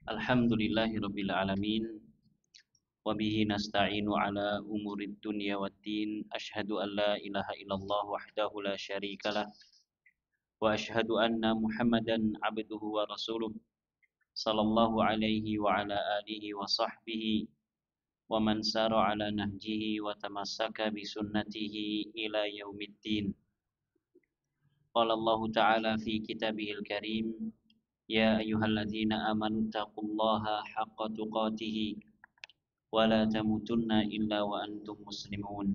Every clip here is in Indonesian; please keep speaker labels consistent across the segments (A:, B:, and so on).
A: Alhamdulillahirabbil alamin wa bihi nasta'inu ala umurid dunya waddin asyhadu an la ilaha illallah wahdahu la syarikalah wa asyhadu anna Muhammadan abduhu wa rasuluh sallallahu alaihi wa ala alihi wa sahbihi wa man sara ala nahjihi wa tamassaka bi sunnatihi ila yaumiddin. Qala Allah ta'ala fi kitabihil karim ya ayyuhalladzina amanu taqullaha haqqa tuqatih ولا تموتن إلا وأنتم مسلمون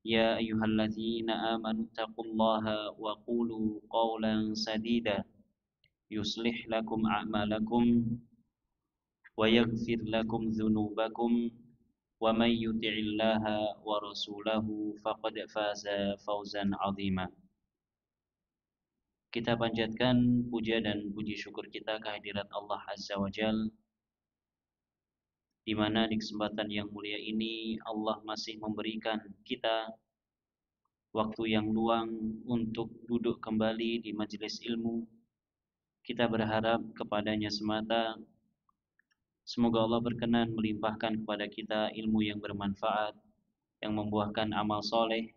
A: يا أيها الذين آمنوا اتقوا الله وقولوا قولا سديدا يصلح لكم أعمالكم ويغفر لكم ذنوبكم ومن يطع الله ورسوله فقد فاز فوزا عظيما. Kita panjatkan puja dan puji syukur kita kehadirat Allah Azza wa Jalla, di mana di kesempatan yang mulia ini Allah masih memberikan kita waktu yang luang untuk duduk kembali di majelis ilmu. Kita berharap kepadanya semata, semoga Allah berkenan melimpahkan kepada kita ilmu yang bermanfaat, yang membuahkan amal soleh,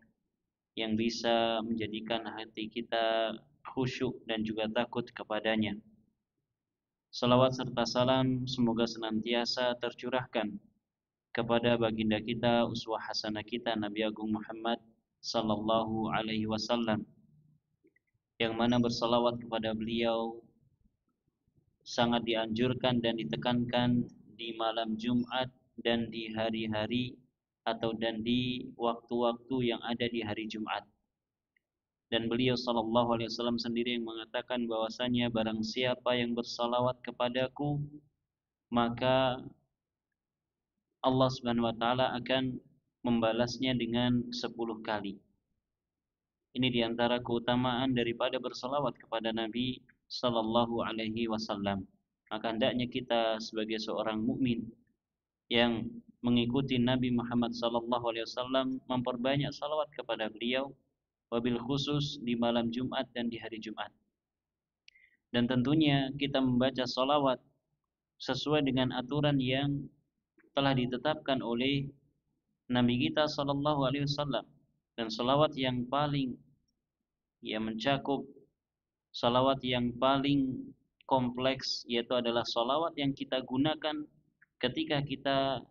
A: yang bisa menjadikan hati kita khusyuk dan juga takut kepadanya. Salawat serta salam semoga senantiasa tercurahkan kepada baginda kita, uswah hasanah kita, Nabi Agung Muhammad sallallahu alaihi wasallam, yang mana bersalawat kepada beliau sangat dianjurkan dan ditekankan di malam Jumat dan di hari-hari dan di waktu-waktu yang ada di hari Jumat. Dan beliau sallallahu alaihi wasallam sendiri yang mengatakan bahwasanya barang siapa yang bersalawat kepadaku, maka Allah Subhanahu wa taala akan membalasnya dengan 10 kali. Ini diantara keutamaan daripada bersalawat kepada Nabi sallallahu alaihi wasallam. Maka hendaknya kita sebagai seorang mukmin yang mengikuti Nabi Muhammad sallallahu alaihi wasallam memperbanyak salawat kepada beliau, wabil khusus di malam Jumat dan di hari Jumat. Dan tentunya kita membaca salawat sesuai dengan aturan yang telah ditetapkan oleh Nabi kita sallallahu alaihi wasallam. Dan salawat yang paling mencakup, salawat yang paling kompleks, yaitu adalah salawat yang kita gunakan ketika kita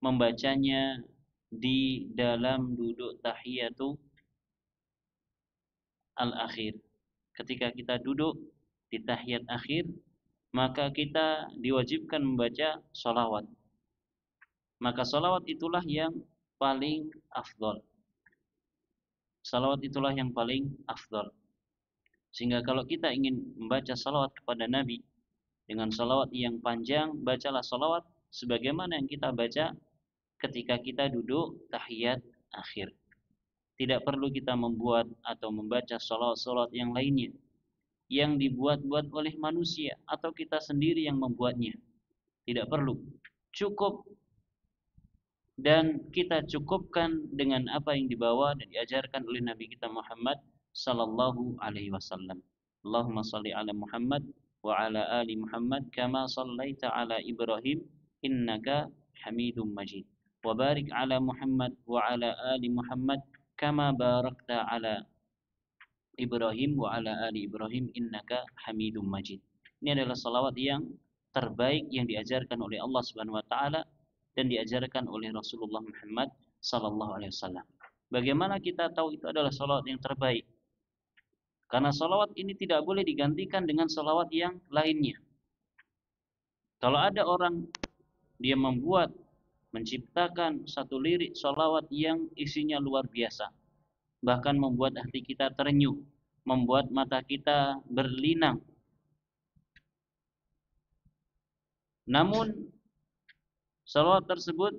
A: membacanya di dalam duduk tahiyatu al-akhir. Ketika kita duduk di tahiyat akhir, maka kita diwajibkan membaca salawat. Maka salawat itulah yang paling afdol. Salawat itulah yang paling afdol. Sehingga kalau kita ingin membaca salawat kepada Nabi dengan salawat yang panjang, bacalah salawat sebagaimana yang kita baca ketika kita duduk tahiyat akhir. Tidak perlu kita membuat atau membaca salawat-salawat yang lainnya yang dibuat-buat oleh manusia atau kita sendiri yang membuatnya. Tidak perlu. Cukup dan kita cukupkan dengan apa yang dibawa dan diajarkan oleh Nabi kita Muhammad sallallahu alaihi wasallam. Allahumma salli ala Muhammad wa ala ali Muhammad kama sallaita ala Ibrahim innaka Hamidum Majid. Wa barik ala Muhammad wa ala ali Muhammad kama barakta ala Ibrahim wa ala ali Ibrahim innaka Hamidum Majid. Ini adalah salawat yang terbaik yang diajarkan oleh Allah Subhanahu wa taala dan diajarkan oleh Rasulullah Muhammad sallallahu alaihi wasallam. Bagaimana kita tahu itu adalah salawat yang terbaik? Karena salawat ini tidak boleh digantikan dengan salawat yang lainnya. Kalau ada orang dia menciptakan satu lirik salawat yang isinya luar biasa, bahkan membuat hati kita terenyuh, membuat mata kita berlinang. Namun salawat tersebut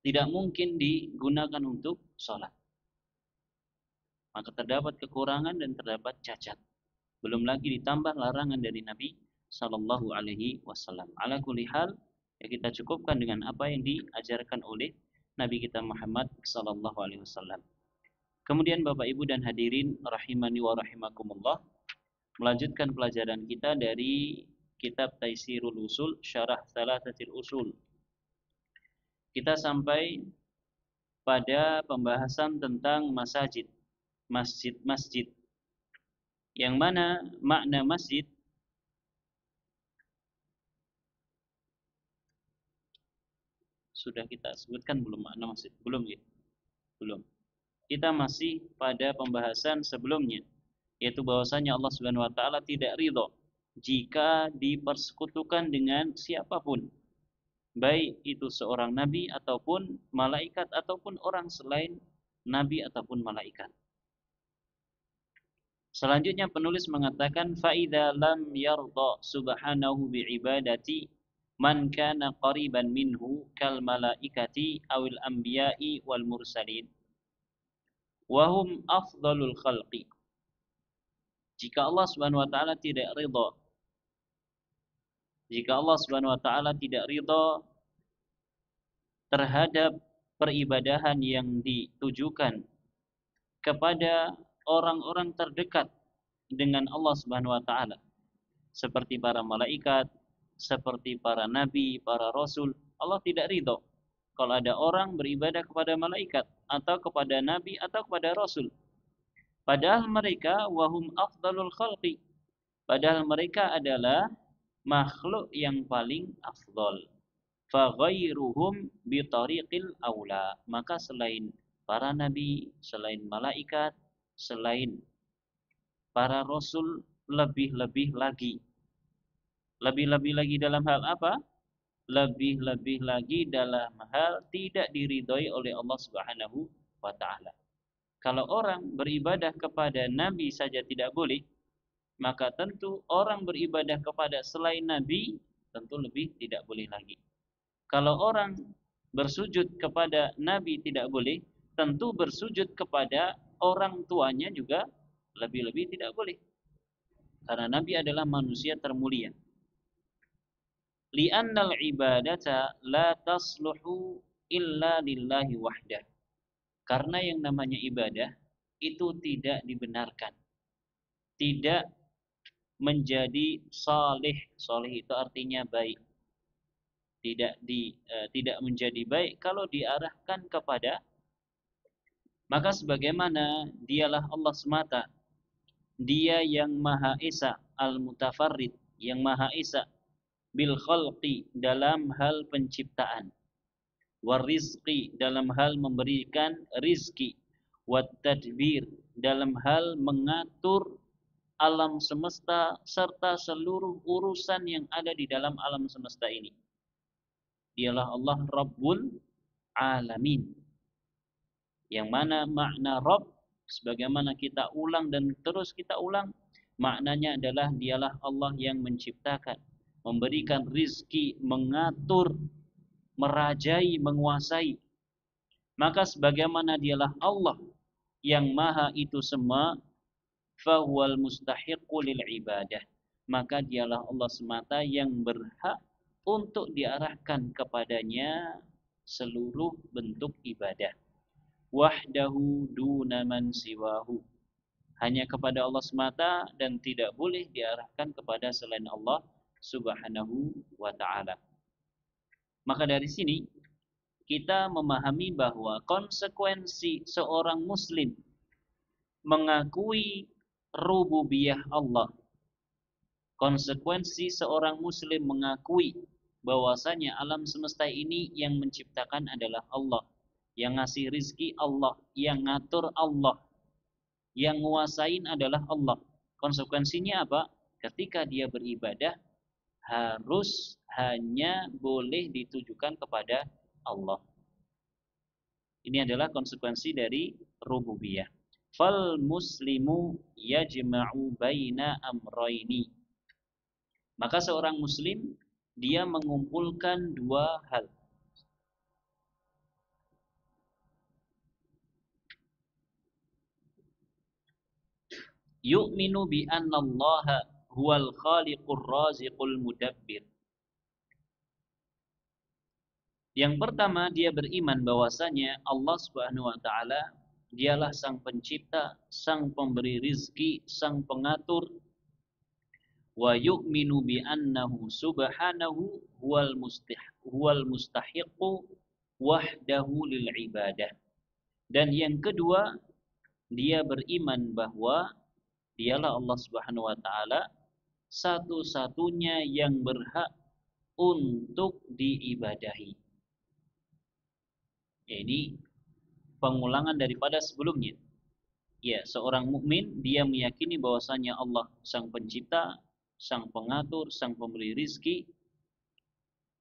A: tidak mungkin digunakan untuk sholat. Maka terdapat kekurangan dan terdapat cacat. Belum lagi ditambah larangan dari Nabi sallallahu alaihi wasallam. Ala kulli hal, ya kita cukupkan dengan apa yang diajarkan oleh Nabi kita Muhammad sallallahu alaihi wasallam. Kemudian Bapak Ibu dan hadirin rahimani wa rahimakumullah, melanjutkan pelajaran kita dari kitab Taisirul Usul Syarah Thalathatil Usul. Kita sampai pada pembahasan tentang masjid. Masjid-masjid. Yang mana makna masjid sudah kita sebutkan belum makna masjid? Belum ya? Belum. Kita masih pada pembahasan sebelumnya, yaitu bahwasanya Allah Subhanahu wa taala tidak ridha jika dipersekutukan dengan siapapun, baik itu seorang nabi ataupun malaikat ataupun orang selain nabi ataupun malaikat. Selanjutnya penulis mengatakan faida lam yarda subhanahu biibadati man kana qariban minhu kal malaikati awil anbiya'i wal mursalin wa hum afdalul khalqi. Jika Allah Subhanahu wa taala tidak ridha, jika Allah Subhanahu wa taala tidak ridha terhadap peribadahan yang ditujukan kepada orang-orang terdekat dengan Allah Subhanahu wa taala, seperti para malaikat, seperti para nabi, para rasul, Allah tidak ridha kalau ada orang beribadah kepada malaikat atau kepada nabi atau kepada rasul. Padahal mereka wahum afdalul khalqi. Padahal mereka adalah makhluk yang paling afdal. Fa ghairuhum bi tariqil aula. Maka selain para nabi, selain malaikat, selain para rasul, lebih-lebih lagi. Lebih-lebih lagi dalam hal apa? Lebih-lebih lagi dalam hal tidak diridhoi oleh Allah Subhanahu wa taala. Kalau orang beribadah kepada nabi saja tidak boleh, maka tentu orang beribadah kepada selain nabi tentu lebih tidak boleh lagi. Kalau orang bersujud kepada nabi tidak boleh, tentu bersujud kepada orang tuanya juga lebih-lebih tidak boleh. Karena nabi adalah manusia termulia. Li'annal ibadata la tasluhu illa lillahi wahdah. Karena yang namanya ibadah itu tidak dibenarkan, tidak menjadi salih. Salih itu artinya baik. Tidak menjadi baik kalau diarahkan kepada, maka sebagaimana dialah Allah semata, Dia yang Maha Esa, Al-Mutafarrid, yang Maha Esa bil khalqi, dalam hal penciptaan, warizqi, dalam hal memberikan rizki, wat tadbir, dalam hal mengatur alam semesta serta seluruh urusan yang ada di dalam alam semesta ini. Dialah Allah Rabbul Alamin. Yang mana makna Rabb, sebagaimana kita ulang dan terus kita ulang, maknanya adalah dialah Allah yang menciptakan, memberikan rizki, mengatur, merajai, menguasai. Maka sebagaimana dialah Allah yang maha itu semua, fahuwal mustahiqqu lil ibadah, maka dialah Allah semata yang berhak untuk diarahkan kepadanya seluruh bentuk ibadah. Wahdahu duna man siwahu, hanya kepada Allah semata dan tidak boleh diarahkan kepada selain Allah Subhanahu wa ta'ala. Maka dari sini kita memahami bahwa konsekuensi seorang muslim mengakui rububiyah Allah, konsekuensi seorang muslim mengakui bahwasanya alam semesta ini yang menciptakan adalah Allah, yang ngasih rizki Allah, yang ngatur Allah, yang nguasain adalah Allah. Konsekuensinya apa? Ketika dia beribadah harus hanya boleh ditujukan kepada Allah. Ini adalah konsekuensi dari rububiyah. Fal muslimu yajma'u baina amrayni. Maka seorang muslim dia mengumpulkan dua hal. Yu'minu bi anna Allah huwal khaliqur raziqul mudabbir. Yang pertama, dia beriman bahwasanya Allah Subhanahu wa taala dialah sang pencipta, sang pemberi rizki, sang pengatur. wa yu'minu bi annahu subhanahu huwal mustahiqu wahdahu lil ibadah. Dan yang kedua, dia beriman bahwa dialah Allah Subhanahu wa taala satu-satunya yang berhak untuk diibadahi. Ini pengulangan daripada sebelumnya. Ya, seorang mukmin dia meyakini bahwasanya Allah sang pencipta, sang pengatur, sang pemberi rizki,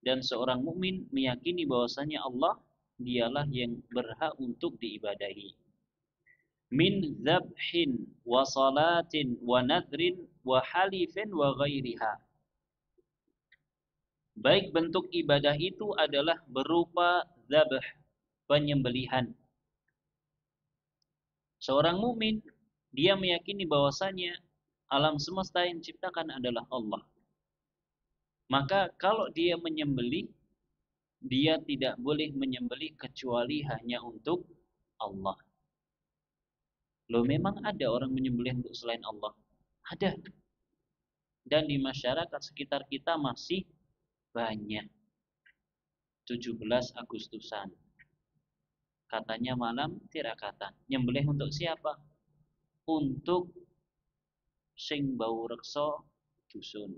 A: dan seorang mukmin meyakini bahwasanya Allah dialah yang berhak untuk diibadahi. Min dzabhin wa salatin wa nadrin wa halifin wa ghairiha. Baik bentuk ibadah itu adalah berupa dzabh, penyembelihan. Seorang mukmin dia meyakini bahwasanya alam semesta yang diciptakan adalah Allah. Maka kalau dia menyembelih, dia tidak boleh menyembelih kecuali hanya untuk Allah. Loh, memang ada orang menyembelih untuk selain Allah? Ada. Dan di masyarakat sekitar kita masih banyak. 17 Agustusan. Katanya malam tirakatan. Nyembelih untuk siapa? Untuk sing bau reksa dusun.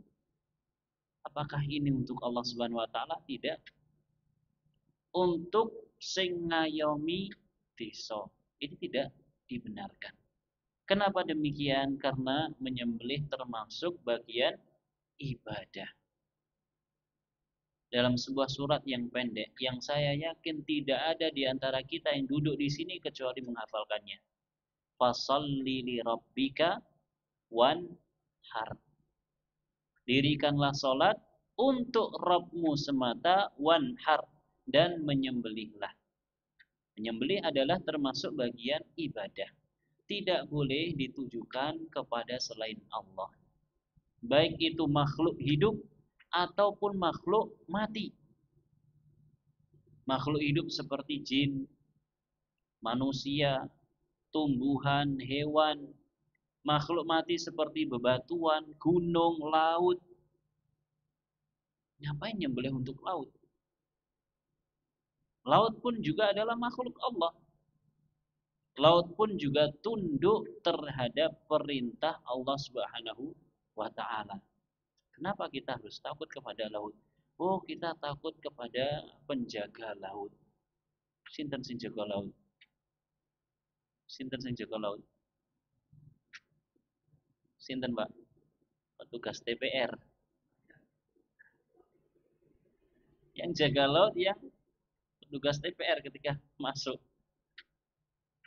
A: Apakah ini untuk Allah Subhanahu wa taala? Tidak. Untuk sing ngayomi desa. Ini tidak dibenarkan. Kenapa demikian? Karena menyembelih termasuk bagian ibadah. Dalam sebuah surat yang pendek, yang saya yakin tidak ada di antara kita yang duduk di sini kecuali menghafalkannya. Fasalli li rabbika wanhar. Dirikanlah salat untuk Rabbmu semata, wanhar, dan menyembelihlah. Menyembelih adalah termasuk bagian ibadah. Tidak boleh ditujukan kepada selain Allah. Baik itu makhluk hidup ataupun makhluk mati. Makhluk hidup seperti jin, manusia, tumbuhan, hewan. Makhluk mati seperti bebatuan, gunung, laut. Ngapain nyembelih untuk laut? Laut pun juga adalah makhluk Allah. Laut pun juga tunduk terhadap perintah Allah Subhanahu wa taala. Kenapa kita harus takut kepada laut? Oh, kita takut kepada penjaga laut. Sinten sing jaga laut? Sinten sing jaga laut? Sinten, Pak? Petugas TPR. Yang jaga laut yang petugas TPR ketika masuk.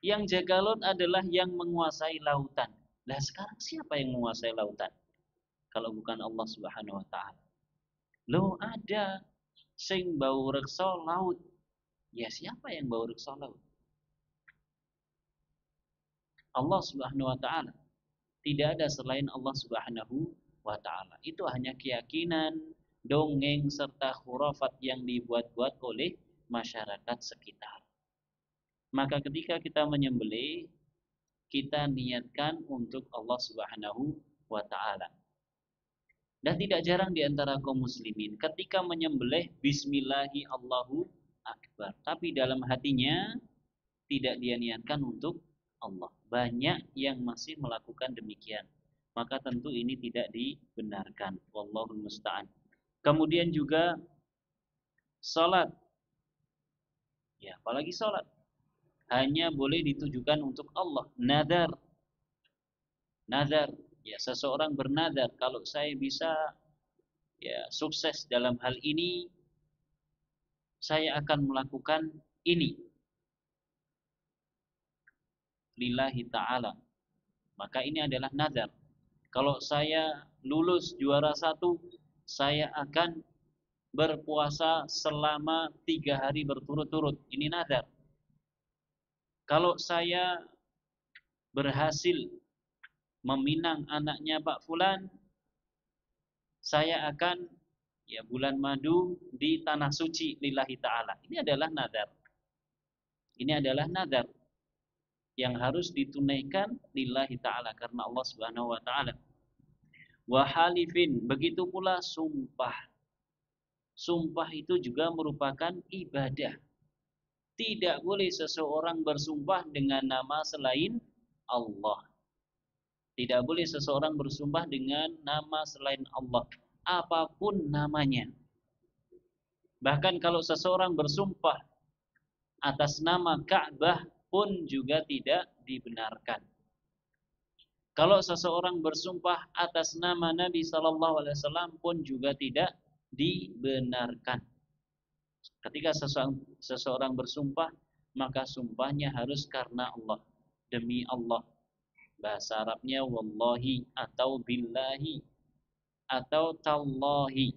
A: Yang jaga laut adalah yang menguasai lautan. Nah, sekarang siapa yang menguasai lautan? Kalau bukan Allah Subhanahu wa taala. Loh, ada sing bau reksa laut. Ya, siapa yang bau reksa laut? Allah Subhanahu wa taala. Tidak ada selain Allah Subhanahu wa taala. Itu hanya keyakinan, dongeng serta khurafat yang dibuat-buat oleh masyarakat sekitar. Maka ketika kita menyembelih, kita niatkan untuk Allah Subhanahu wa taala. Dan tidak jarang di antara kaum muslimin ketika menyembelih bismillahi Allahu akbar, tapi dalam hatinya tidak dia niatkan untuk Allah. Banyak yang masih melakukan demikian. Maka tentu ini tidak dibenarkan. Wallahul musta'an. Kemudian juga salat. Ya, apalagi salat. Hanya boleh ditujukan untuk Allah. Nadar. Nadar. Ya, seseorang bernadar, kalau saya bisa ya sukses dalam hal ini, saya akan melakukan ini lillahi ta'ala. Maka ini adalah nadar. Kalau saya lulus juara 1, saya akan berpuasa selama 3 hari berturut-turut. Ini nadar. Kalau saya berhasil meminang anaknya Pak Fulan, saya akan ya bulan madu di tanah suci lillahi ta'ala. Ini adalah nadar. Ini adalah nadar yang harus ditunaikan lillahi ta'ala karena Allah Subhanahu wa taala. wa halifin, begitu pula sumpah. Sumpah itu juga merupakan ibadah. Tidak boleh seseorang bersumpah dengan nama selain Allah. Tidak boleh seseorang bersumpah dengan nama selain Allah, apapun namanya. Bahkan kalau seseorang bersumpah atas nama Ka'bah pun juga tidak dibenarkan. Kalau seseorang bersumpah atas nama Nabi Shallallahu Alaihi Wasallam pun juga tidak dibenarkan. Ketika seseorang bersumpah, maka sumpahnya harus karena Allah, demi Allah. Bahasa Arabnya wallahi atau billahi atau tallahi.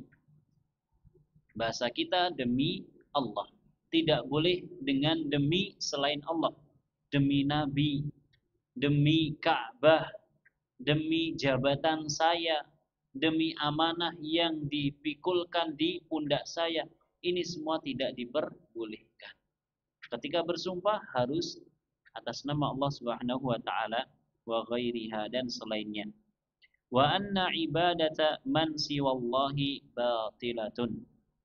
A: Bahasa kita demi Allah. Tidak boleh dengan demi selain Allah. Demi Nabi, demi Ka'bah, demi jabatan saya, demi amanah yang dipikulkan di pundak saya. Ini semua tidak diperbolehkan. Ketika bersumpah harus atas nama Allah Subhanahu wa taala wa ghairiha dan selainnya. Wa anna ibadata man siwallahi batilatun.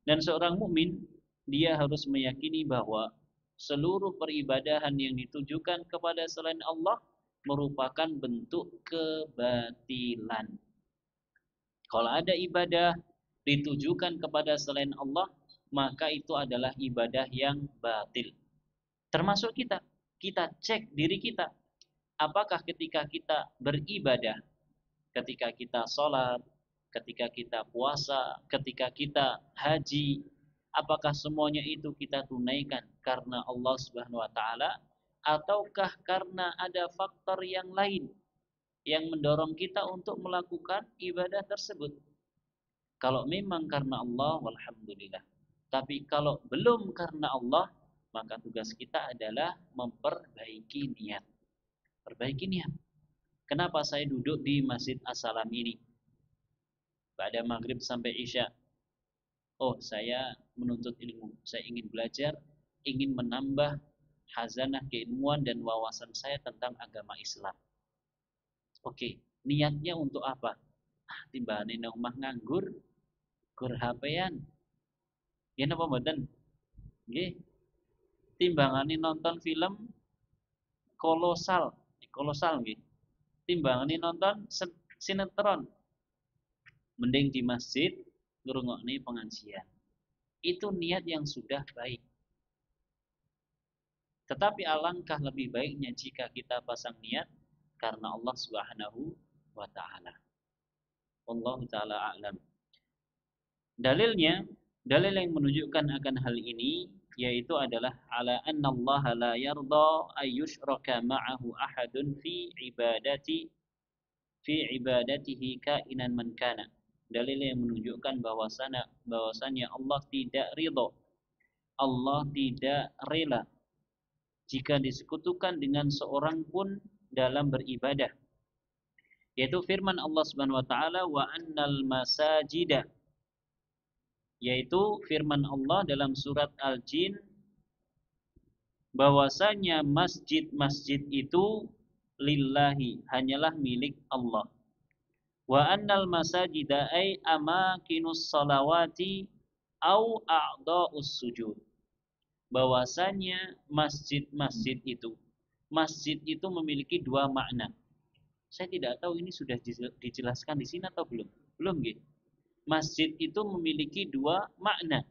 A: Dan seorang mukmin dia harus meyakini bahwa seluruh peribadahan yang ditujukan kepada selain Allah merupakan bentuk kebatilan. Kalau ada ibadah ditujukan kepada selain Allah, maka itu adalah ibadah yang batil. Termasuk kita. Kita cek diri kita. Apakah ketika kita beribadah, ketika kita sholat, ketika kita puasa, ketika kita haji, apakah semuanya itu kita tunaikan karena Allah Subhanahu wa taala ataukah karena ada faktor yang lain yang mendorong kita untuk melakukan ibadah tersebut? Kalau memang karena Allah, walhamdulillah. Tapi kalau belum karena Allah, maka tugas kita adalah memperbaiki niat. Perbaiki niat. Kenapa saya duduk di Masjid As-Salam ini? Pada maghrib sampai isya. Oh, saya menuntut ilmu. Saya ingin belajar, ingin menambah khazanah keilmuan dan wawasan saya tentang agama Islam. Oke, niatnya untuk apa? Timbane nang omah nganggur, gur HP-an. Ya napa mboten? Nggih. Timbangane nonton film kolosal, kolosal nggih. Timbangane nonton sinetron. Mending di masjid ngrungokne pengajian. Itu niat yang sudah baik. Tetapi alangkah lebih baiknya jika kita pasang niat karena Allah Subhanahu wa taala. Allah taala a'lam. Dalilnya, dalil yang menunjukkan akan hal ini yaitu adalah ala anna Allah la yarda ayyushraka ma'ahu ahadun fi ibadatihi kainan man kana. Dalil yang menunjukkan bahwasanya Allah tidak ridha. Allah tidak rela jika disekutukan dengan seorang pun dalam beribadah. Yaitu firman Allah Subhanahu wa taala wa annal masajida, yaitu firman Allah dalam surat Al-Jin bahwasanya masjid-masjid itu lillahi, hanyalah milik Allah. Wa annal masajida ay amakinus salawati au a'dha'us sujud. Bahwasanya masjid-masjid itu, masjid itu memiliki dua makna. Saya tidak tahu ini sudah dijelaskan di sini atau belum. Belum gitu. Masjid itu memiliki dua makna.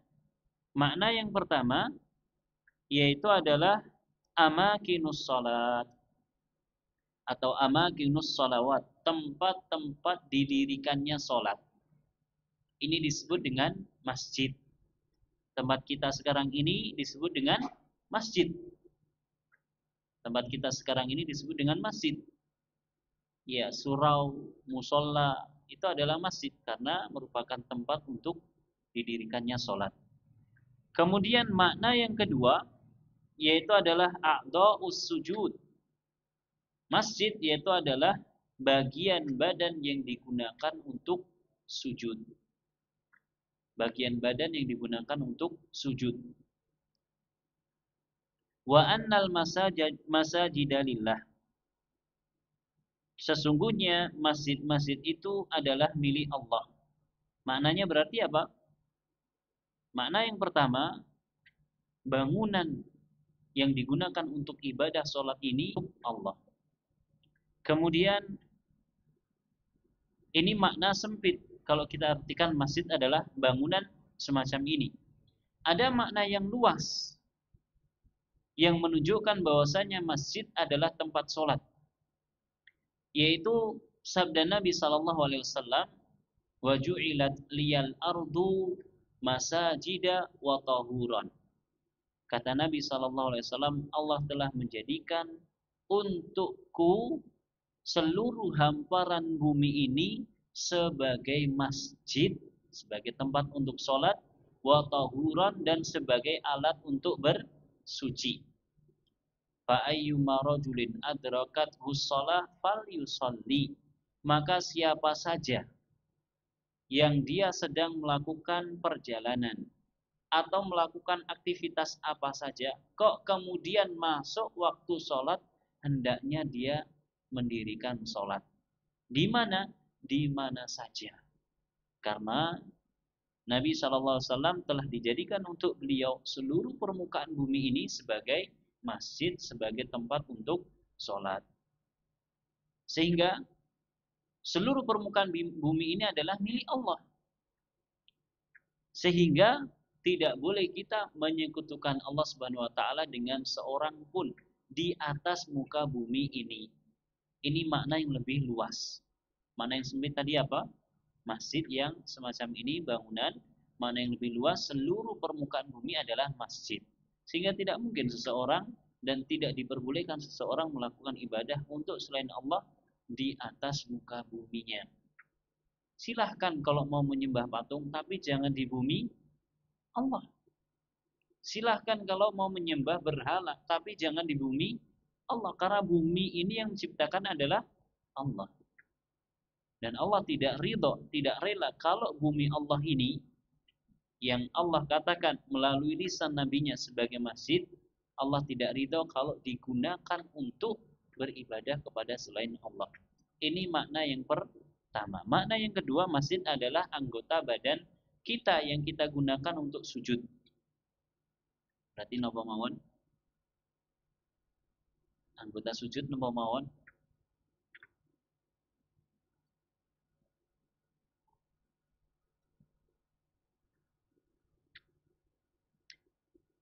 A: Makna yang pertama yaitu adalah amakinus salat atau amakinus salawat, tempat-tempat didirikannya salat. Ini disebut dengan masjid. Tempat kita sekarang ini disebut dengan masjid. Tempat kita sekarang ini disebut dengan masjid. Ya, surau, musola itu adalah masjid karena merupakan tempat untuk didirikannya sholat. Kemudian makna yang kedua yaitu adalah a'dha'us sujud. Masjid yaitu adalah bagian badan yang digunakan untuk sujud. Bagian badan yang digunakan untuk sujud. Wa annal masajida lillah. Sesungguhnya masjid-masjid itu adalah milik Allah. Maknanya berarti apa? Makna yang pertama, bangunan yang digunakan untuk ibadah sholat ini Allah. Kemudian ini makna sempit. Kalau kita artikan masjid adalah bangunan semacam ini. Ada makna yang luas yang menunjukkan bahwasanya masjid adalah tempat sholat, yaitu sabda Nabi Sallallahu Alaihi Wasallam, wa ju'ilat liyal ardu masajida wa tahuran. Kata Nabi Sallallahu Alaihi Wasallam, Allah telah menjadikan untukku seluruh hamparan bumi ini sebagai masjid, sebagai tempat untuk sholat, wa tahuran, dan sebagai alat untuk bersuci. Fa ayyuma rajulin adrakathu shalah falyusalli. Maka siapa saja yang dia sedang melakukan perjalanan atau melakukan aktivitas apa saja, kok kemudian masuk waktu sholat, hendaknya dia mendirikan sholat. Di mana? Di mana saja. Karena Nabi SAW telah dijadikan untuk beliau seluruh permukaan bumi ini sebagai masjid, sebagai tempat untuk sholat. Sehingga seluruh permukaan bumi ini adalah milik Allah. Sehingga tidak boleh kita menyekutukan Allah Subhanahu wa taala dengan seorang pun di atas muka bumi ini. Ini makna yang lebih luas. Makna yang sempit tadi apa? Masjid yang semacam ini, bangunan. Makna yang lebih luas, seluruh permukaan bumi adalah masjid. Sehingga tidak mungkin seseorang dan tidak diperbolehkan seseorang melakukan ibadah untuk selain Allah di atas muka buminya. Silahkan kalau mau menyembah patung, tapi jangan di bumi Allah. Silahkan kalau mau menyembah berhala, tapi jangan di bumi Allah. Karena bumi ini yang diciptakan adalah Allah. Dan Allah tidak ridho, tidak rela kalau bumi Allah ini yang Allah katakan melalui lisan nabinya sebagai masjid, Allah tidak ridho kalau digunakan untuk beribadah kepada selain Allah. Ini makna yang pertama. Makna yang kedua, masjid adalah anggota badan kita yang kita gunakan untuk sujud. Berarti napa mawon? Anggota sujud napa mawon?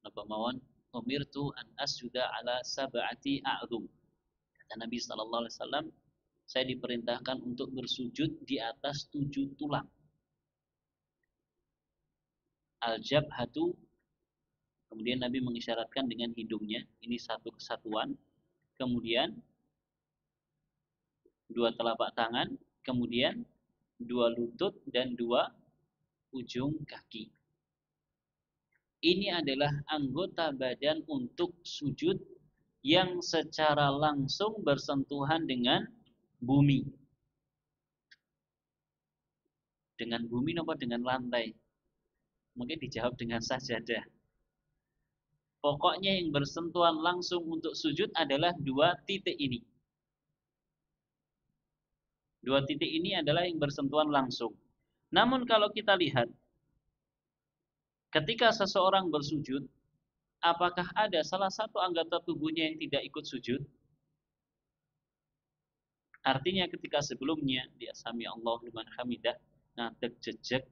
A: Napa mawon? Umirtu an asjuda ala sab'ati a'dhum. Kata Nabi sallallahu alaihi wasallam, saya diperintahkan untuk bersujud di atas 7 tulang. Al-jabhatu, kemudian Nabi mengisyaratkan dengan hidungnya, ini satu kesatuan. Kemudian 2 telapak tangan, kemudian 2 lutut dan 2 ujung kaki. Ini adalah anggota badan untuk sujud yang secara langsung bersentuhan dengan bumi. Dengan bumi apa dengan lantai? Mungkin dijawab dengan sajadah. Pokoknya yang bersentuhan langsung untuk sujud adalah 2 titik ini. 2 titik ini adalah yang bersentuhan langsung. Namun kalau kita lihat, ketika seseorang bersujud, apakah ada salah satu anggota tubuhnya yang tidak ikut sujud? Artinya ketika sebelumnya dia sami Allahu liman hamidah, ngadeg jejeg,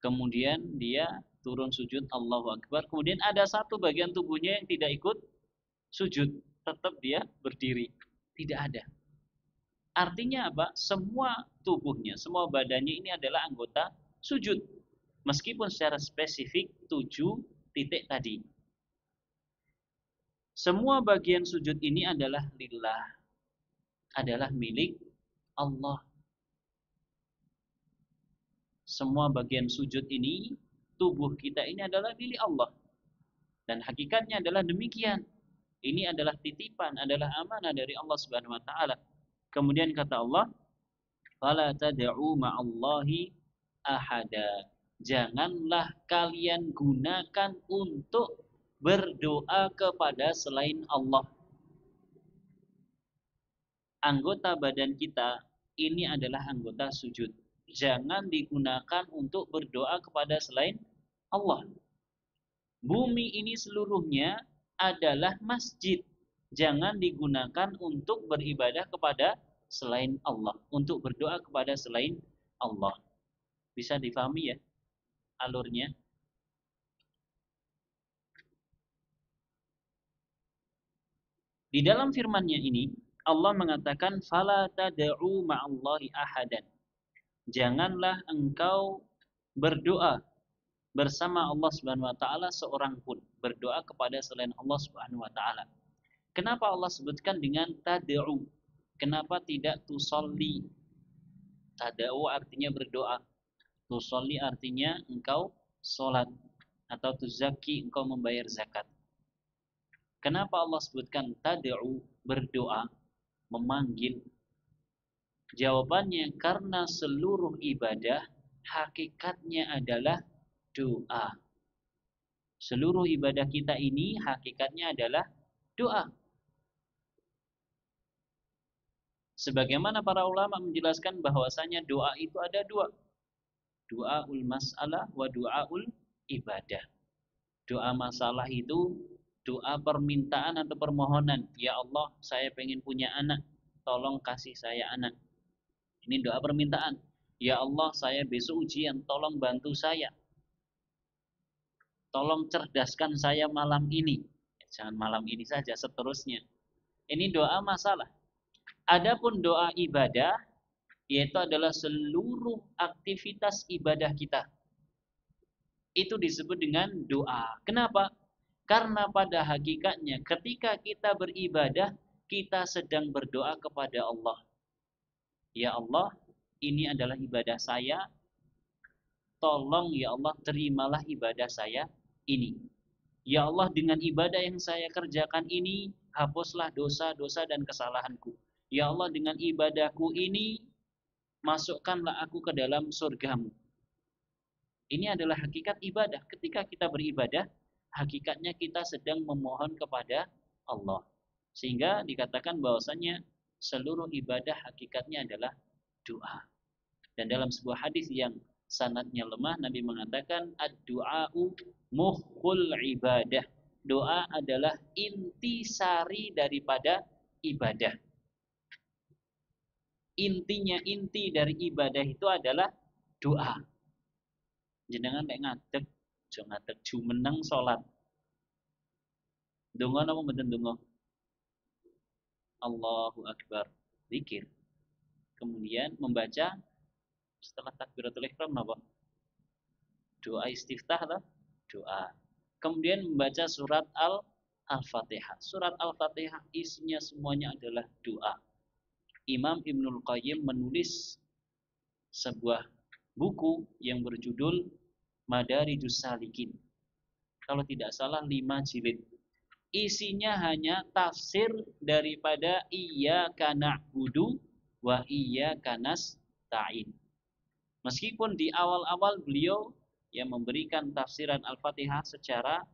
A: kemudian dia turun sujud Allahu Akbar, kemudian ada satu bagian tubuhnya yang tidak ikut sujud, tetap dia berdiri. Tidak ada. Artinya apa? Semua tubuhnya, semua badannya ini adalah anggota sujud. Meskipun secara spesifik 7 titik tadi. Semua bagian sujud ini adalah lillah, adalah milik Allah. Semua bagian sujud ini, tubuh kita ini adalah milik Allah. Dan hakikatnya adalah demikian. Ini adalah titipan, adalah amanah dari Allah Subhanahu wa taala. Kemudian kata Allah, "Fala tad'u ma'allahi ahada." Janganlah kalian gunakan untuk berdoa kepada selain Allah. anggota badan kita ini adalah anggota sujud. Jangan digunakan untuk berdoa kepada selain Allah. Bumi ini seluruhnya adalah masjid. Jangan digunakan untuk beribadah kepada selain Allah, untuk berdoa kepada selain Allah. Bisa difahami ya alurnya? Di dalam firman-Nya ini Allah mengatakan fala tad'u ma'allahi ahadan. Janganlah engkau berdoa bersama Allah Subhanahu wa taala seorang pun, berdoa kepada selain Allah Subhanahu wa taala. Kenapa Allah sebutkan dengan tad'u? Kenapa tidak tusolli? Tad'u artinya berdoa. Tusolli artinya engkau salat atau tuzaki engkau membayar zakat. Kenapa Allah sebutkan tad'u, berdoa, memanggil? Jawabannya karena seluruh ibadah hakikatnya adalah doa. Seluruh ibadah kita ini hakikatnya adalah doa. Sebagaimana para ulama menjelaskan bahwasanya doa itu ada dua. Doaul mas'alah wa doaul ibadah. Doa masalah itu doa permintaan atau permohonan. Ya Allah, saya pengen punya anak. Tolong kasih saya anak. Ini doa permintaan. Ya Allah, saya besok ujian. Tolong bantu saya. Tolong cerdaskan saya malam ini. Jangan malam ini saja, seterusnya. Ini doa masalah. Adapun doa ibadah, yaitu adalah seluruh aktivitas ibadah kita. Itu disebut dengan doa. Kenapa? Karena pada hakikatnya ketika kita beribadah, kita sedang berdoa kepada Allah. Ya Allah, ini adalah ibadah saya. Tolong ya Allah, terimalah ibadah saya ini. Ya Allah, dengan ibadah yang saya kerjakan ini, hapuslah dosa-dosa dan kesalahanku. Ya Allah, dengan ibadahku ini, masukkanlah aku ke dalam surgamu. Ini adalah hakikat ibadah. Ketika kita beribadah, hakikatnya kita sedang memohon kepada Allah. Sehingga dikatakan bahwasanya seluruh ibadah hakikatnya adalah doa. Dan dalam sebuah hadis yang sanadnya lemah, Nabi mengatakan ad-du'a'u mukhul ibadah. Doa adalah intisari daripada ibadah. Inti dari ibadah itu adalah doa. Jenengan lek ngadeg, aja ngadeg jumeneng salat. Donga napa mboten donga? Allahu Akbar, zikir. Kemudian membaca setelah takbiratul ihram napa? Doa istiftah lah, doa. Kemudian membaca surat Al-Fatihah. Surat Al-Fatihah isinya semuanya adalah doa. Imam Ibnul Qayyim menulis sebuah buku yang berjudul Madarijus Salikin. Kalau tidak salah 5 jilid. Isinya hanya tafsir daripada iyyaka na'budu wa iyyaka nasta'in. Meskipun di awal-awal beliau yang memberikan tafsiran Al-Fatihah secara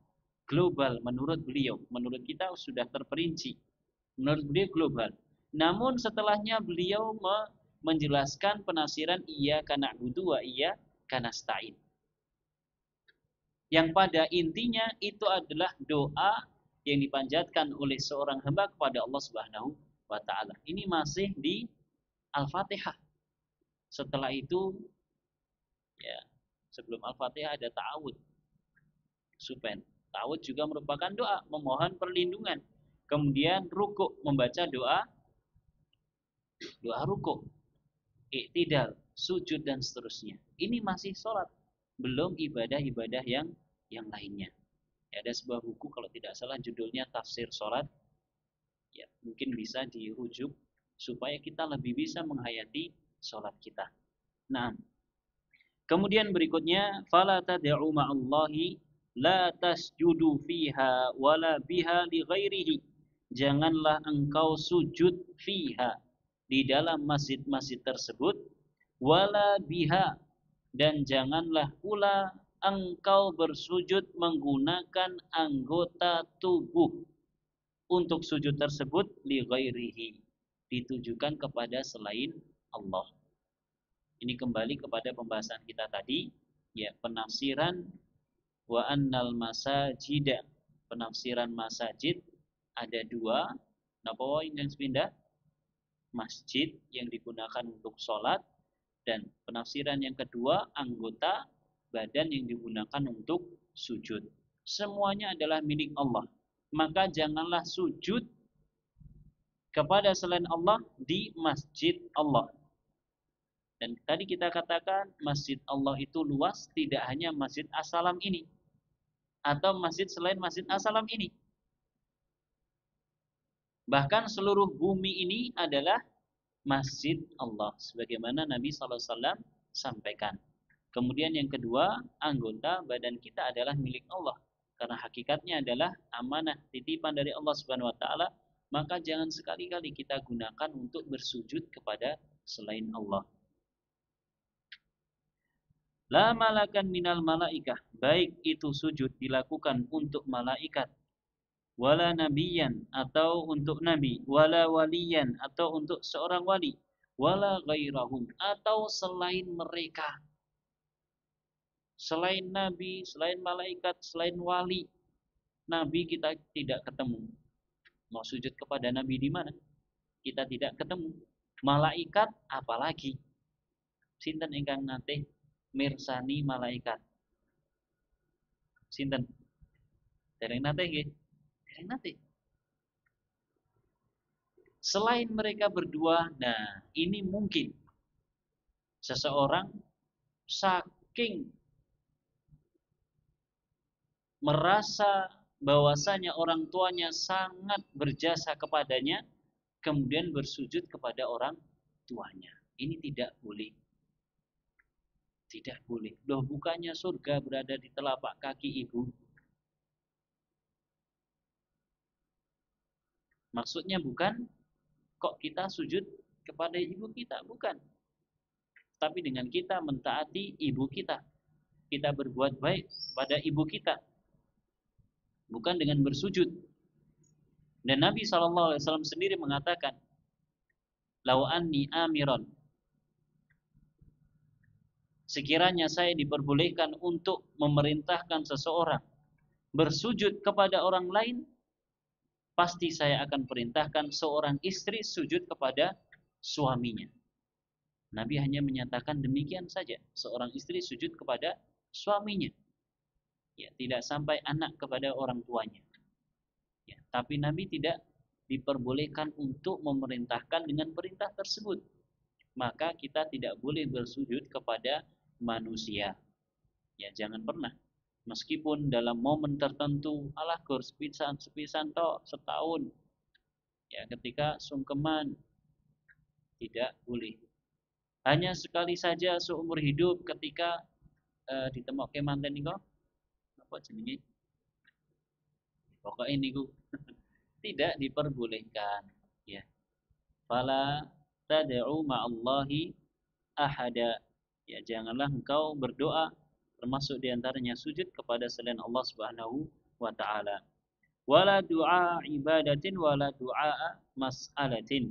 A: global menurut beliau, menurut kita sudah terperinci. Menurut beliau global. Namun setelahnya beliau menjelaskan penafsiran iyyaka na'budu wa iyyaka nasta'in. Yang pada intinya itu adalah doa yang dipanjatkan oleh seorang hamba kepada Allah Subhanahu wa taala. Ini masih di Al-Fatihah. Setelah itu ya, sebelum Al-Fatihah ada ta'awud. Supen. Ta'awud juga merupakan doa, memohon perlindungan. Kemudian rukuk, membaca doa rukuk. Iktidal, sujud dan seterusnya. Ini masih sholat. Belum ibadah-ibadah yang lainnya. Ya, ada sebuah buku kalau tidak salah judulnya Tafsir Sholat. Ya, mungkin bisa dirujuk supaya kita lebih bisa menghayati sholat kita. Nah, kemudian berikutnya fala tad'u ma'allahi la tasjudu fiha wala biha li ghairihi. Janganlah engkau sujud fiha, di dalam masjid-masjid tersebut, wala biha, dan janganlah pula engkau bersujud menggunakan anggota tubuh untuk sujud tersebut li ghairihi, ditujukan kepada selain Allah. Ini kembali kepada pembahasan kita tadi, ya, penafsiran wa annal masajida. Penafsiran masajid ada dua. Napa wae yang sepindah? Masjid yang digunakan untuk sholat, dan penafsiran yang kedua anggota badan yang digunakan untuk sujud. Semuanya adalah milik Allah. Maka janganlah sujud kepada selain Allah di masjid Allah. Dan tadi kita katakan masjid Allah itu luas, tidak hanya masjid As-Salam ini atau masjid selain masjid As-Salam ini. Bahkan seluruh bumi ini adalah masjid Allah, sebagaimana Nabi SAW sampaikan. Kemudian yang kedua, anggota badan kita adalah milik Allah, karena hakikatnya adalah amanah titipan dari Allah Subhanahu Wa Taala. Maka jangan sekali-kali kita gunakan untuk bersujud kepada selain Allah. La malakan minal malaikah, baik itu sujud dilakukan untuk malaikat, wala nabiyan atau untuk nabi, wala waliyan atau untuk seorang wali, wala ghairahum atau selain mereka. Selain nabi, selain malaikat, selain wali, nabi kita tidak ketemu. Mau sujud kepada nabi di mana? Kita tidak ketemu. Malaikat apalagi? Sinten ingkang nate mirsani malaikat? Sinten? Dereng nate nggih? Nanti. Selain mereka berdua, nah ini mungkin seseorang saking merasa bahwasanya orang tuanya sangat berjasa kepadanya, kemudian bersujud kepada orang tuanya. Ini tidak boleh. Tidak boleh. Loh, bukannya surga berada di telapak kaki ibu? Maksudnya bukan kok kita sujud kepada ibu kita, bukan. Tapi dengan kita mentaati ibu kita, kita berbuat baik pada ibu kita, bukan dengan bersujud. Dan Nabi SAW sendiri mengatakan, "Lau anni amiron." Sekiranya saya diperbolehkan untuk memerintahkan seseorang bersujud kepada orang lain, pasti saya akan perintahkan seorang istri sujud kepada suaminya. Nabi hanya menyatakan demikian saja, seorang istri sujud kepada suaminya. Ya, tidak sampai anak kepada orang tuanya. Ya, tapi Nabi tidak diperbolehkan untuk memerintahkan dengan perintah tersebut. Maka kita tidak boleh bersujud kepada manusia. Ya, jangan pernah. Meskipun dalam momen tertentu, alah gur sepisan tok setahun, ya ketika sungkeman, tidak boleh. Hanya sekali saja seumur hidup ketika ditemokke manten niku, apa jenenge? Pokoknya niku tidak diperbolehkan, ya. Fala tad'u ma'allahi ahada. Ya, janganlah engkau berdoa termasuk diantaranya sujud kepada selain Allah Subhanahu wa taala. Wala du'a ibadatin wala du'a mas'alatin.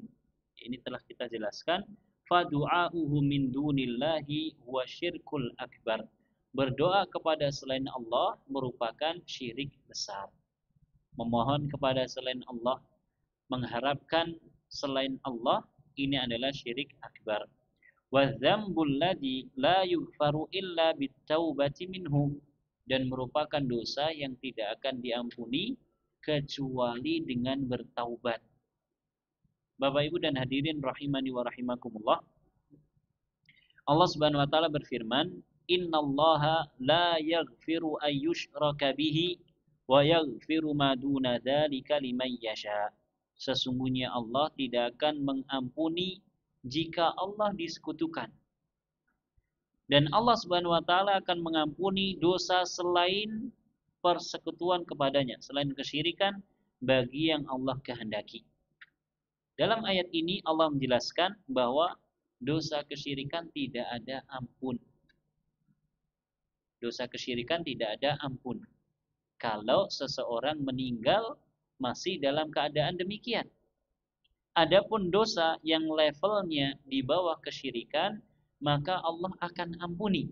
A: Ini telah kita jelaskan. Fa du'a'uhu min dunillahi huwa syirkul akbar. Berdoa kepada selain Allah merupakan syirik besar. Memohon kepada selain Allah, mengharapkan selain Allah, ini adalah syirik akbar. Wadzambul ladzi la yughfaru illa bittaubati minhu, dan merupakan dosa yang tidak akan diampuni kecuali dengan bertaubat. Bapak Ibu dan hadirin rahimani wa rahimakumullah. Allah Subhanahu wa taala berfirman, "Innallaha la yaghfiru ay yushraka bihi wa yaghfiru ma duna dzalika liman yasha." Sesungguhnya Allah tidak akan mengampuni jika Allah disekutukan. Dan Allah Subhanahu wa taala akan mengampuni dosa selain persekutuan kepadanya, selain kesyirikan bagi yang Allah kehendaki. Dalam ayat ini Allah menjelaskan bahwa dosa kesyirikan tidak ada ampun. Dosa kesyirikan tidak ada ampun. Kalau seseorang meninggal masih dalam keadaan demikian. Adapun dosa yang levelnya di bawah kesyirikan, maka Allah akan ampuni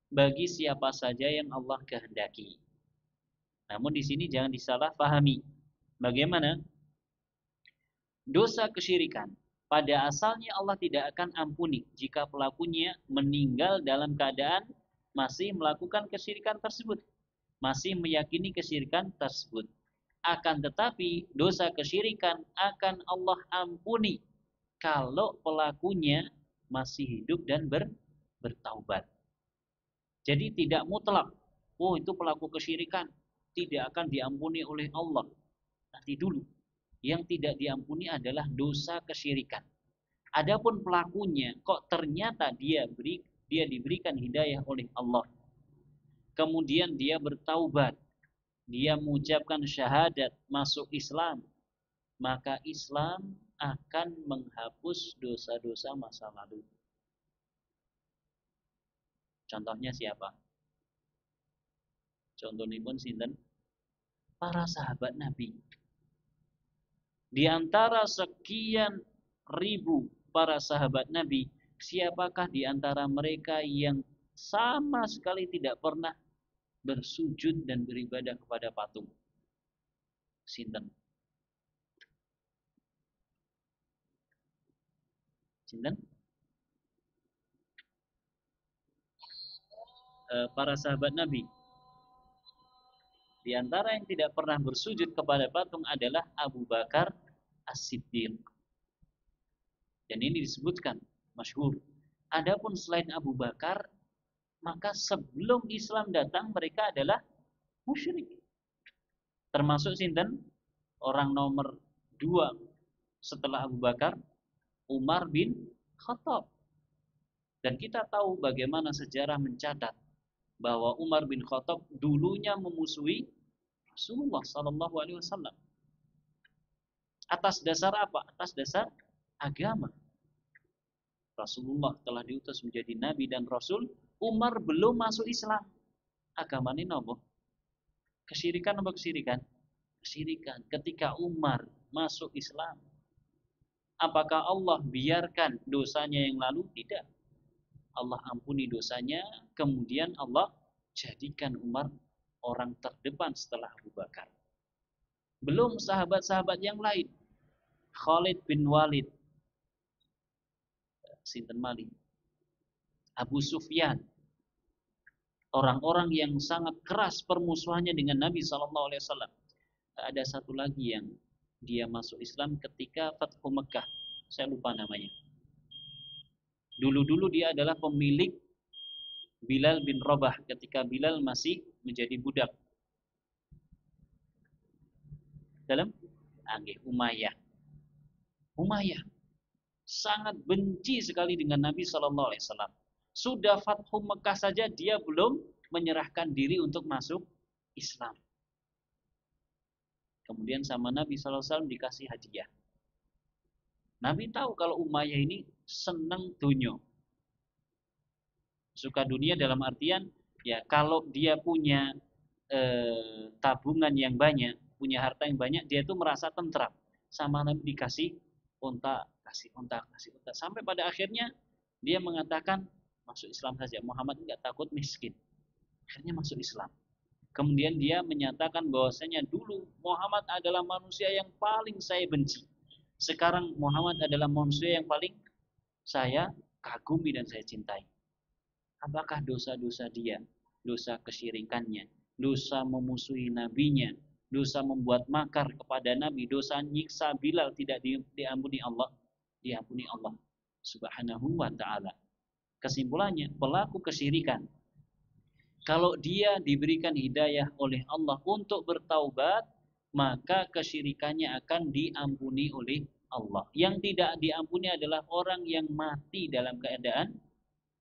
A: bagi siapa saja yang Allah kehendaki. Namun di sini jangan disalahpahami. Bagaimana? Dosa kesyirikan pada asalnya Allah tidak akan ampuni jika pelakunya meninggal dalam keadaan masih melakukan kesyirikan tersebut, masih meyakini kesyirikan tersebut. Akan tetapi dosa kesyirikan akan Allah ampuni kalau pelakunya masih hidup dan bertaubat. Jadi tidak mutlak, oh itu pelaku kesyirikan tidak akan diampuni oleh Allah. Nanti dulu. Yang tidak diampuni adalah dosa kesyirikan. Adapun pelakunya kok ternyata dia diberikan hidayah oleh Allah. Kemudian dia bertaubat, dia mengucapkan syahadat, masuk Islam, maka Islam akan menghapus dosa-dosa masa lalu. Contohnya siapa? Contohnya pun sinten? Para sahabat Nabi. Di antara sekian ribu para sahabat Nabi, siapakah di antara mereka yang sama sekali tidak pernah bersujud dan beribadah kepada patung? Sinten? Sinten? Para sahabat Nabi. Di antara yang tidak pernah bersujud kepada patung adalah Abu Bakar As-Siddiq. Dan ini disebutkan masyhur. Adapun selain Abu Bakar, maka sebelum Islam datang mereka adalah musyrik. Termasuk sinten? Orang nomor 2 setelah Abu Bakar, Umar bin Khattab. Dan kita tahu bagaimana sejarah mencatat bahwa Umar bin Khattab dulunya memusuhi Rasulullah Sallallahu Alaihi Wasallam. Atas dasar apa? Atas dasar agama. Rasulullah telah diutus menjadi nabi dan rasul, Umar belum masuk Islam. Agama ini nopo? Kesyirikan apa kesyirikan? Kesyirikan. Ketika Umar masuk Islam, apakah Allah biarkan dosanya yang lalu? Tidak. Allah ampuni dosanya, kemudian Allah jadikan Umar orang terdepan setelah Abu Bakar. Belum sahabat-sahabat yang lain. Khalid bin Walid, sinten mali, Abu Sufyan, orang-orang yang sangat keras permusuhannya dengan Nabi SAW. Ada satu lagi yang dia masuk Islam ketika Fathu Mekah, saya lupa namanya. Dulu-dulu dia adalah pemilik Bilal bin Rabah ketika Bilal masih menjadi budak. Dalam Umayyah. Umayyah sangat benci sekali dengan Nabi Sallallahu Alaihi Wasallam. Sudah Fathu Mekah saja dia belum menyerahkan diri untuk masuk Islam. Kemudian sama Nabi Sallallahu Alaihi Wasallam dikasih hadiah. Nabi tahu kalau Umayyah ini senang dunia. Suka dunia dalam artian ya kalau dia punya tabungan yang banyak, punya harta yang banyak, dia itu merasa tentram. Sama Nabi dikasih unta, kasih unta. Sampai pada akhirnya dia mengatakan masuk Islam saja. Muhammad enggak takut miskin. Akhirnya masuk Islam. Kemudian dia menyatakan bahwasanya dulu Muhammad adalah manusia yang paling saya benci. Sekarang Muhammad adalah manusia yang paling saya kagumi dan saya cintai. Apakah dosa-dosa dia, dosa kesyirikannya, dosa memusuhi nabinya, dosa membuat makar kepada Nabi, dosa nyiksa Bilal tidak diampuni Allah? Diampuni Allah Subhanahu wa ta'ala. Kesimpulannya, pelaku kesyirikan, kalau dia diberikan hidayah oleh Allah untuk bertaubat, maka kesyirikannya akan diampuni oleh Allah. Yang tidak diampuni adalah orang yang mati dalam keadaan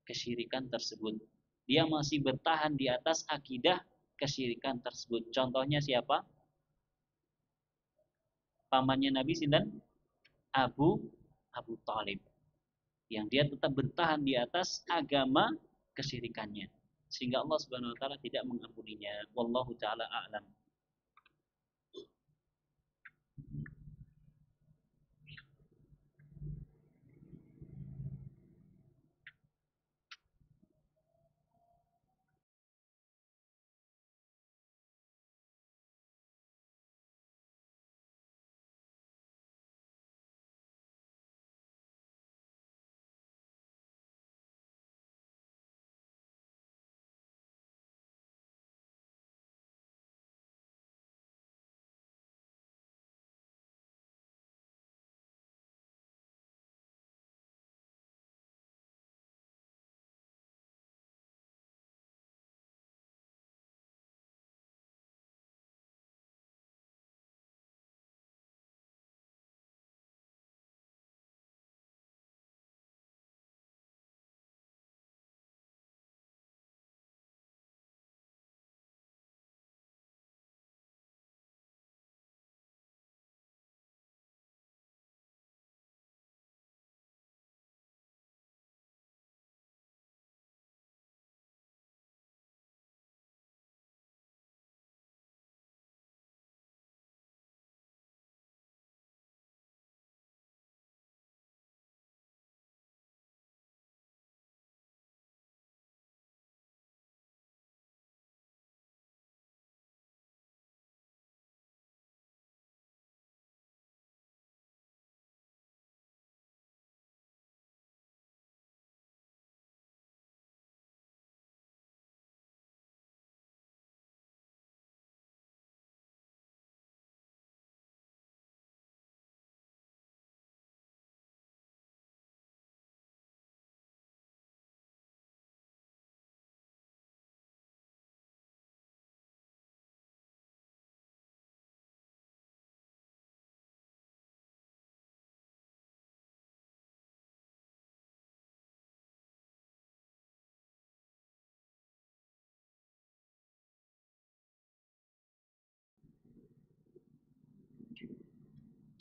A: kesyirikan tersebut. Dia masih bertahan di atas akidah kesyirikan tersebut. Contohnya siapa? Pamannya Nabi sinten? Abu Thalib. Yang dia tetap bertahan di atas agama kesyirikannya. Sehingga Allah Subhanahu wa taala tidak mengampuninya. Wallahu taala a'lam.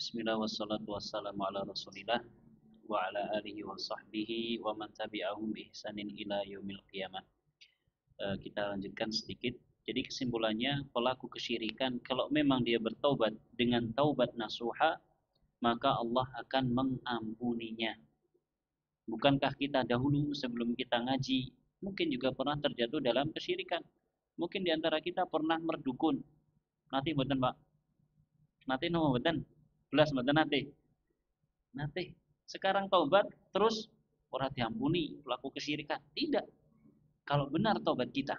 A: Bismillah wassalatu wassalamu ala Rasulillah wa ala alihi wa sahbihi wa man tabi'ahum bi ihsanin ila yaumil qiyamah. Kita lanjutkan sedikit. Jadi kesimpulannya, pelaku kesyirikan kalau memang dia bertaubat dengan taubat nasuha, maka Allah akan mengampuninya. Bukankah kita dahulu sebelum kita ngaji mungkin juga pernah terjatuh dalam kesyirikan? Mungkin diantara kita pernah merdukun. Nanti mboten, Pak. Nanti no mboten. Belas mboten nanti. Nanti. Sekarang taubat terus ora diampuni pelaku kesyirikan. Tidak. Kalau benar taubat kita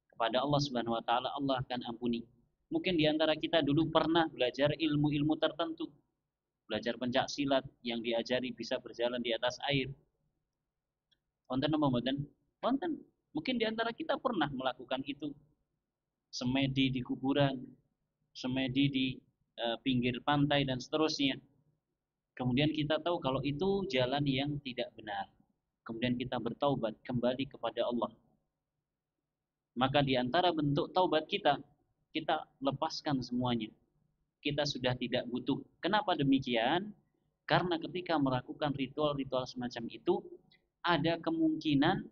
A: kepada Allah Subhanahu wa taala, Allah akan ampuni. Mungkin diantara kita dulu pernah belajar ilmu-ilmu tertentu. Belajar pencak silat yang diajari bisa berjalan di atas air. Wonten apa mboten? Wonten. Mungkin diantara kita pernah melakukan itu. Semedi di kuburan, semedi di pinggir pantai dan seterusnya. Kemudian kita tahu kalau itu jalan yang tidak benar. Kemudian kita bertaubat kembali kepada Allah. Maka di antara bentuk taubat kita lepaskan semuanya. Kita sudah tidak butuh. Kenapa demikian? Karena ketika melakukan ritual-ritual semacam itu, ada kemungkinan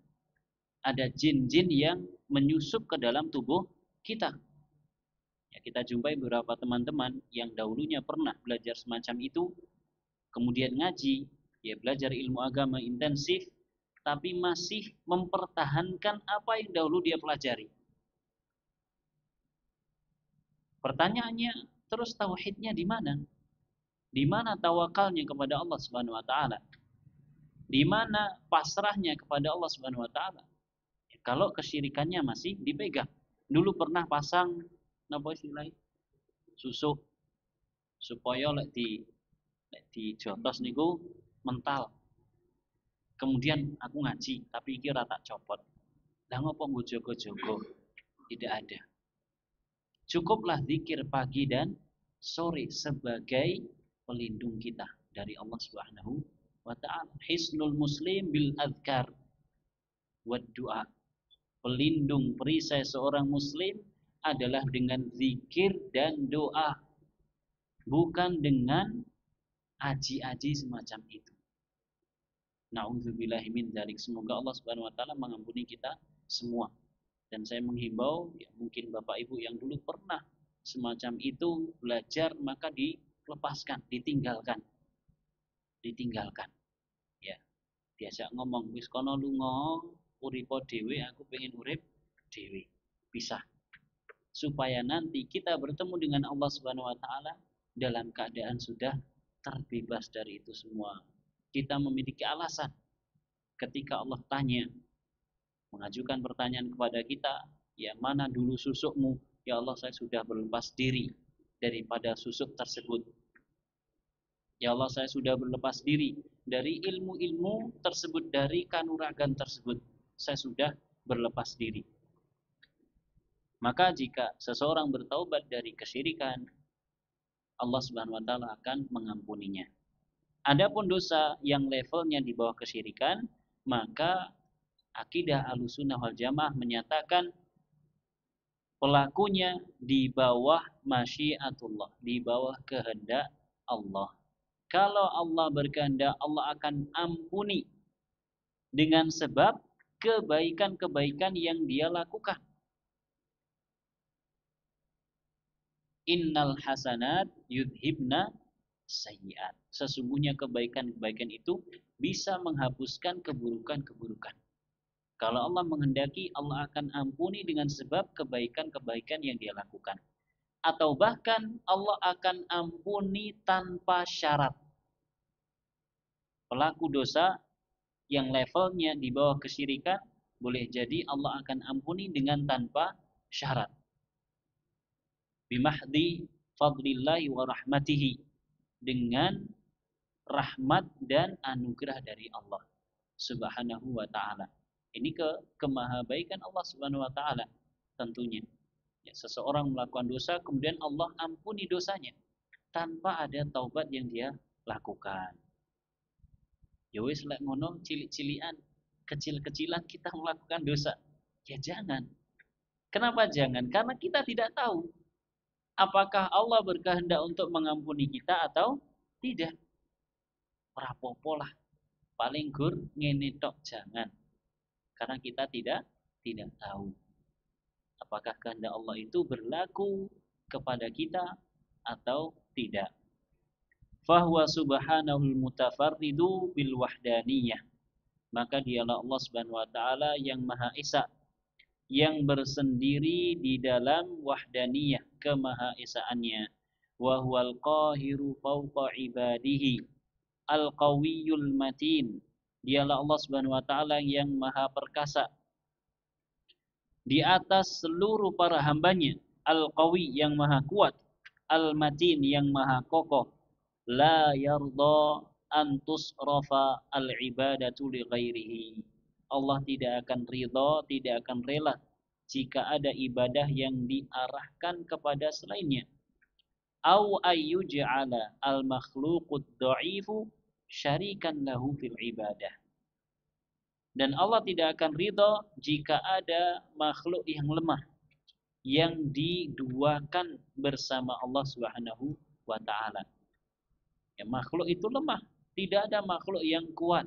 A: ada jin-jin yang menyusup ke dalam tubuh kita. Ya, kita jumpai beberapa teman-teman yang dahulunya pernah belajar semacam itu, kemudian ngaji, ya belajar ilmu agama intensif, tapi masih mempertahankan apa yang dahulu dia pelajari. Pertanyaannya, terus tauhidnya di mana? Di mana tawakalnya kepada Allah Subhanahu wa taala? Di mana pasrahnya kepada Allah Subhanahu wa taala? Ya, kalau kesyirikannya masih dipegang. Dulu pernah pasang napa istilahnya? Susuk supaya lek di jotos niku mental. Kemudian aku ngaji, tapi iki ora tak copot. Lah ngopo nggo jogo-jogo? Tidak ada. Cukuplah zikir pagi dan sore sebagai pelindung kita dari Allah Subhanahu wa taala. Hisnul muslim bil azkar wad du'a. Pelindung perisai seorang muslim adalah dengan zikir dan doa, bukan dengan aji-aji semacam itu. Na'udzubillahi min dzalik. Semoga Allah Subhanahu wa taala mengampuni kita semua. Dan saya menghimbau, ya mungkin Bapak Ibu yang dulu pernah semacam itu belajar, maka dilepaskan, ditinggalkan. Ditinggalkan. Ya. Biasa ngomong wis kono lunga, uripo dhewe, aku pengen urip dhewe. Pisah. Supaya nanti kita bertemu dengan Allah Subhanahu wa taala dalam keadaan sudah terbebas dari itu semua. Kita memiliki alasan ketika Allah tanya, mengajukan pertanyaan kepada kita, ya mana dulu susukmu? Ya Allah, saya sudah berlepas diri daripada susuk tersebut. Ya Allah, saya sudah berlepas diri dari ilmu-ilmu tersebut, dari kanuragan tersebut. Saya sudah berlepas diri. Maka jika seseorang bertaubat dari kesyirikan, Allah Subhanahu wa taala akan mengampuninya. Adapun dosa yang levelnya di bawah kesyirikan, maka akidah Ahlussunnah wal Jamaah menyatakan pelakunya di bawah masyiatullah, di bawah kehendak Allah. Kalau Allah berkehendak, Allah akan ampuni dengan sebab kebaikan-kebaikan yang dia lakukan. Innal hasanat yudhibna sayyiat. Sesungguhnya kebaikan-kebaikan itu bisa menghapuskan keburukan-keburukan. Kalau Allah menghendaki, Allah akan ampuni dengan sebab kebaikan-kebaikan yang dia lakukan. Atau bahkan Allah akan ampuni tanpa syarat. Pelaku dosa yang levelnya di bawah kesyirikan, boleh jadi Allah akan ampuni dengan tanpa syarat. Bimahdi fadlillahi wa rahmatihi. Dengan rahmat dan anugerah dari Allah Subhanahu wa ta'ala. Ini kemahabaikan Allah Subhanahu wa taala tentunya. Ya, seseorang melakukan dosa kemudian Allah ampuni dosanya tanpa ada taubat yang dia lakukan. Ya wis lek ngono cilik-cilian, kecil-kecilan kita melakukan dosa. Ya jangan. Kenapa jangan? Karena kita tidak tahu. Apakah Allah berkehendak untuk mengampuni kita atau tidak? Rapopo lah. Paling gur ngene tok jangan. Karena kita tidak tahu apakah kehendak Allah itu berlaku kepada kita atau tidak. Fahuwa subhanahul mutafarridu bil wahdaniyah. Maka dialah Allah Subhanahu wa taala yang Maha Esa, yang bersendiri di dalam wahdaniyah, kemahaesaannya. Wa huwal qahiru fawqa ibadihi al-qawiyyul matin. Dialah Allah Subhanahu wa taala yang Maha perkasa di atas seluruh para hambanya, al-qawi yang Maha kuat, al-matin yang Maha kokoh. La yarda an tusrafa al-ibadatu li ghairihi. Allah tidak akan ridha, tidak akan rela jika ada ibadah yang diarahkan kepada selainnya. Au ayyuj'ala al-makhluqud dha'ifu syarikan lahu fil ibadah. Dan Allah tidak akan ridha jika ada makhluk yang lemah yang diduakan bersama Allah Subhanahu wa taala. Ya, makhluk itu lemah, tidak ada makhluk yang kuat.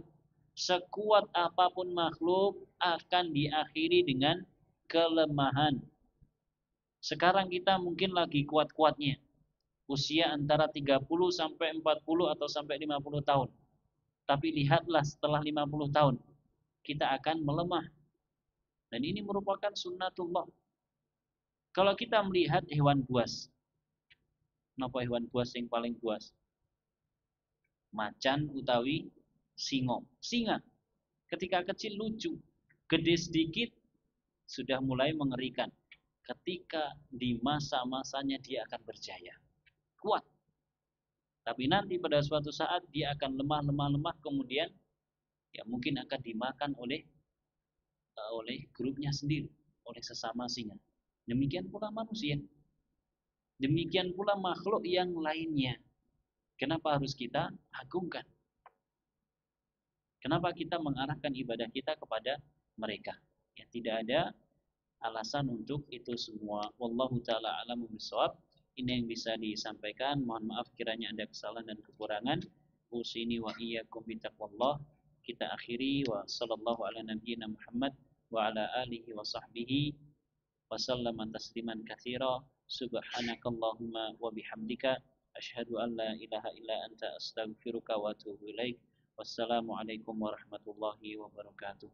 A: Sekuat apapun makhluk akan diakhiri dengan kelemahan. Sekarang kita mungkin lagi kuat-kuatnya. Usia antara 30 sampai 40 atau sampai 50 tahun. Tapi lihatlah setelah 50 tahun, kita akan melemah. Dan ini merupakan sunnatullah. Kalau kita melihat hewan buas, kenapa hewan buas yang paling buas? Macan utawi singa. Ketika kecil lucu, gede sedikit sudah mulai mengerikan. Ketika di masa-masanya dia akan berjaya, kuat. Tapi nanti pada suatu saat dia akan lemah, kemudian ya mungkin akan dimakan oleh grupnya sendiri, oleh sesama singa. Demikian pula manusia. Demikian pula makhluk yang lainnya. Kenapa harus kita agungkan? Kenapa kita mengarahkan ibadah kita kepada mereka? Ya, tidak ada alasan untuk itu semua. Wallahu taala a'lamu bishawab. Ini yang bisa disampaikan. Mohon maaf kiranya ada kesalahan dan kekurangan. Usini wa iyyakum bitaqwallah. Kita akhiri wa sallallahu ala nabiyyina Muhammad wa ala alihi wa sahbihi wa sallama tasliman katsira. Subhanakallahumma wa bihamdika asyhadu an la ilaha illa anta astaghfiruka wa atubu ilaik. Wassalamualaikum warahmatullahi wabarakatuh.